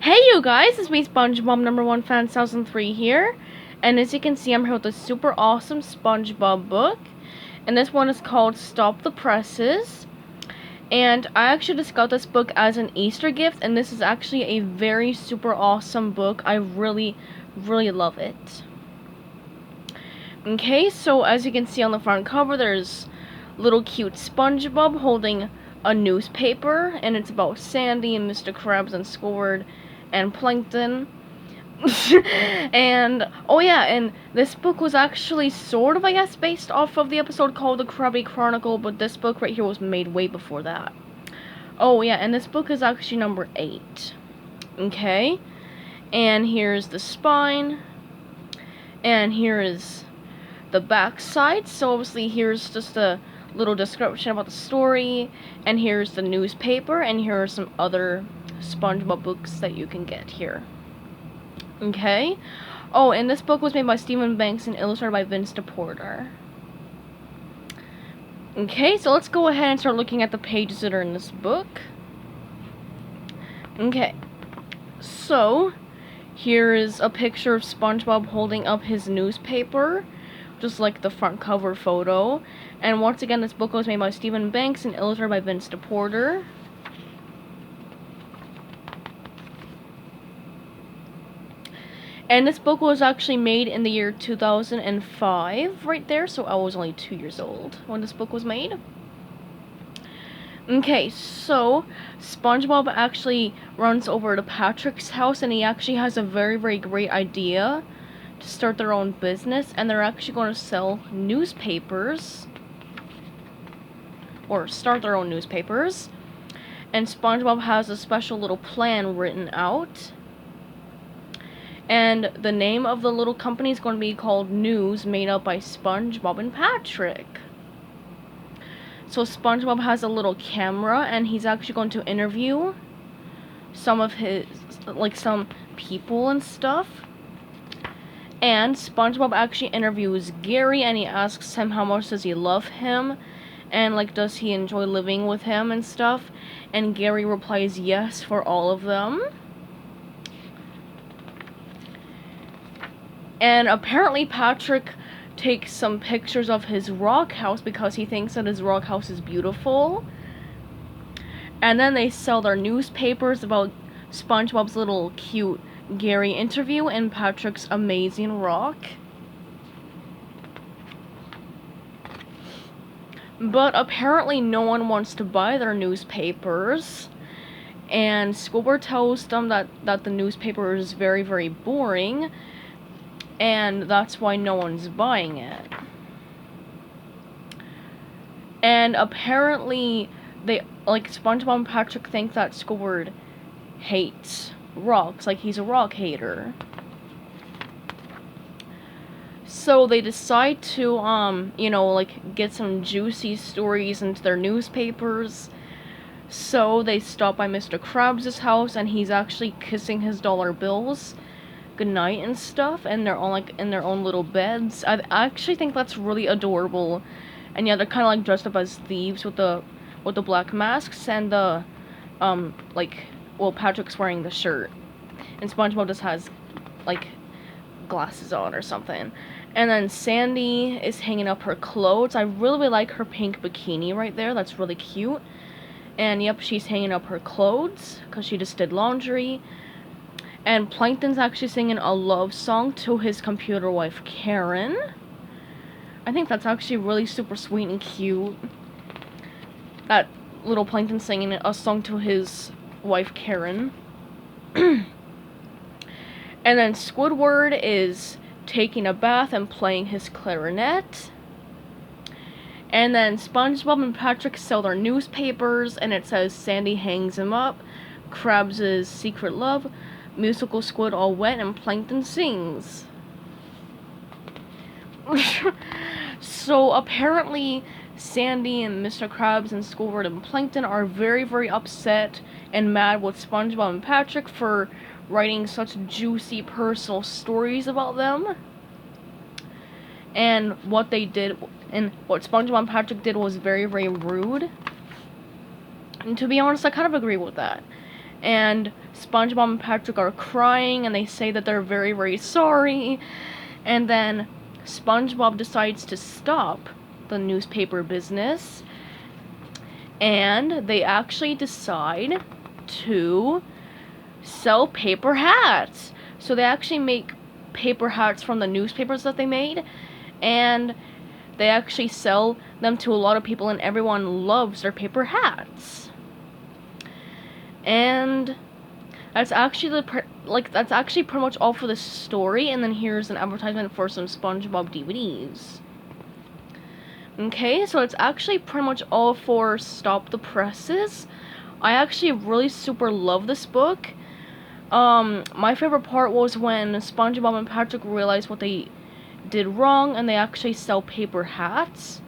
Hey you guys, it's me SpongeBob #1 fan 2003 here, and as you can see I'm here with a super awesome SpongeBob book, and this one is called Stop the Presses, and I actually just got this book as an Easter gift, and this is actually a very super awesome book. I really love it. Okay, so as you can see on the front cover there's little cute SpongeBob holding a newspaper, and it's about Sandy and Mr. Krabs and Squidward and Plankton. And oh yeah, and this book was actually sort of, I guess, based off of the episode called The Krabby Chronicle, but this book right here was made way before that. Oh yeah, and this book is actually number 8. Okay, and here's the spine, and here is the back side. So obviously here's just a little description about the story, and here's the newspaper, and here are some other SpongeBob books that you can get here. Okay. Oh, and this book was made by Stephen Banks and illustrated by Vince DePorter. Okay, so let's go ahead and start looking at the pages that are in this book. Okay, so here is a picture of SpongeBob holding up his newspaper, just like the front cover photo. And once again, this book was made by Stephen Banks and illustrated by Vince DePorter. And this book was actually made in the year 2005, right there, so I was only 2 years old when this book was made. Okay, so SpongeBob actually runs over to Patrick's house, and he actually has a very great idea to start their own business, and they're actually going to sell newspapers, or start their own newspapers. And SpongeBob has a special little plan written out. And the name of the little company is going to be called News, made up by SpongeBob and Patrick. So SpongeBob has a little camera, and he's actually going to interview some of his, like, some people and stuff. And SpongeBob actually interviews Gary, and he asks him how much does he love him, and like does he enjoy living with him and stuff. And Gary replies yes for all of them. And apparently Patrick takes some pictures of his rock house because he thinks that his rock house is beautiful. And then they sell their newspapers about SpongeBob's little cute Gary interview and Patrick's amazing rock. But apparently no one wants to buy their newspapers. And Squidward tells them that the newspaper is very boring, and that's why no one's buying it. And apparently they, like, SpongeBob and Patrick think that Squidward hates rocks, like he's a rock hater. So they decide to you know, like, get some juicy stories into their newspapers. So they stop by Mr. Krabs' house, and he's actually kissing his dollar bills goodnight and stuff, and they're all like in their own little beds. I actually think that's really adorable. And yeah, they're kind of like dressed up as thieves with the black masks, and the like, well, Patrick's wearing the shirt, and SpongeBob just has like glasses on or something. And then Sandy is hanging up her clothes. I really like her pink bikini right there. That's really cute. And yep, she's hanging up her clothes because she just did laundry. And Plankton's actually singing a love song to his computer wife, Karen. I think that's actually really super sweet and cute. That little Plankton singing a song to his wife, Karen. And then Squidward is taking a bath and playing his clarinet. And then SpongeBob and Patrick sell their newspapers, and it says Sandy hangs him up, Krabs' secret love, musical squid all wet, and Plankton sings. So apparently Sandy and Mr. Krabs and Squidward and Plankton are very upset and mad with SpongeBob and Patrick for writing such juicy personal stories about them. And what they did, and what SpongeBob and Patrick did, was very rude. And to be honest, I kind of agree with that. and SpongeBob and Patrick are crying, and they say that they're very, very sorry. And then SpongeBob decides to stop the newspaper business, and they actually decide to sell paper hats. So they actually make paper hats from the newspapers that they made, and they actually sell them to a lot of people, and everyone loves their paper hats. And that's actually that's actually pretty much all for the story. And then here's an advertisement for some SpongeBob DVDs. Okay, so it's actually pretty much all for Stop the Presses. I actually really super love this book. My favorite part was when SpongeBob and Patrick realized what they did wrong, and they actually sell paper hats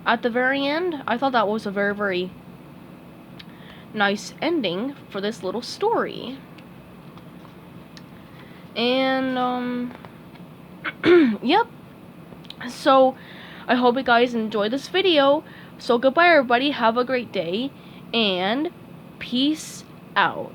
at the very end. I thought that was a very, very nice ending for this little story. And yep. So I hope you guys enjoyed this video. So goodbye everybody, have a great day, and peace out.